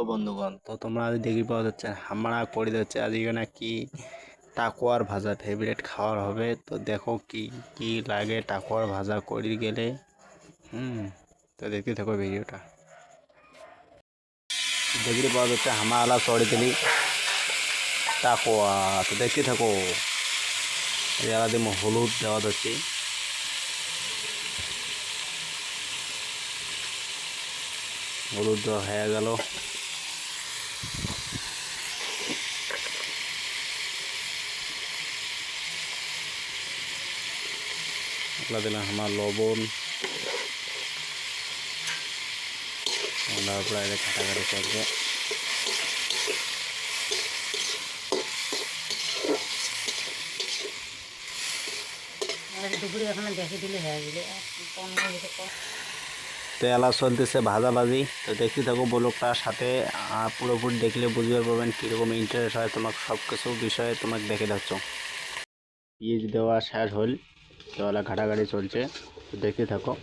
বন্ধুগণ, তো তোমরা আজ দেখি পাওয়া যাচ্ছে আমরা করে দিচ্ছে আজকে নাকি টাকুয়ার ভাজা ফেভারিট খাবার হবে। তো দেখো কি কি লাগে টাকুয়ার ভাজা করে গেলে। তো দেখতে থাকো ভিডিওটা। দেখতে পাওয়া যাচ্ছে হামালা চড়ে দিলি টাকুয়া। তো দেখতে থাকো। আলাদা হলুদ দেওয়া যাচ্ছে, হলুদ দেওয়া হয়ে গেল। দিলাম আমার লবণ, প্রায় কাটাকাটি করবে। তো এলাচ চলতেছে ভাজাভাজি। তো দেখতে থাকো ব্লগটার সাথে পুরোপুরি দেখলে বুঝতে পারবেন কীরকম ইন্টারেস্ট হয়। তোমাকে সব কিছু বিষয়ে তোমাকে দেখে যাচ্ছ। পিঁয়াজ দেওয়া শেষ হল, তো এলা ঘাটাঘাটি চলছে। তো দেখতে থাকো।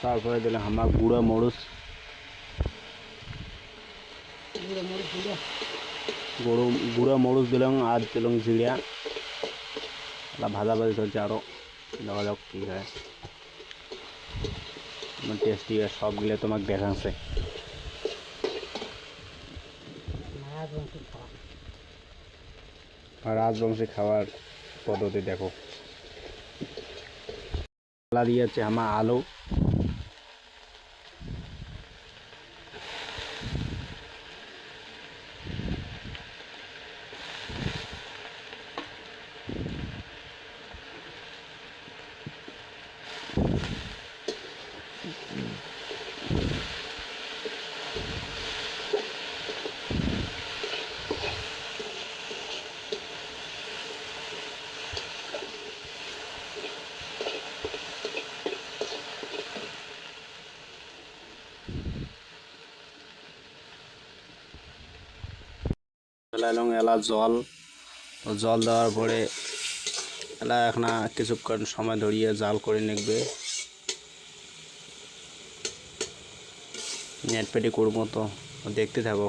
তারপরে দিলাম আমার গুঁড়ো মরিচ দিলাম, আর দিলাম জিরা। ভাজাভাজি চলছে আরও, দেখা যাক কী হয়। টেস্টি সবগুলো তোমাকে দেখাচ্ছে। রাজবংশী খাবার পদ্ধতি দেখো। দিয়েছে আমার আলু, এবং এলা জল। জল দেওয়ার পরে এলা এখন কিছুক্ষণ সময় ধরিয়ে জাল করে নিকবে। নেট পেটি করবো, তো দেখতে থাকো।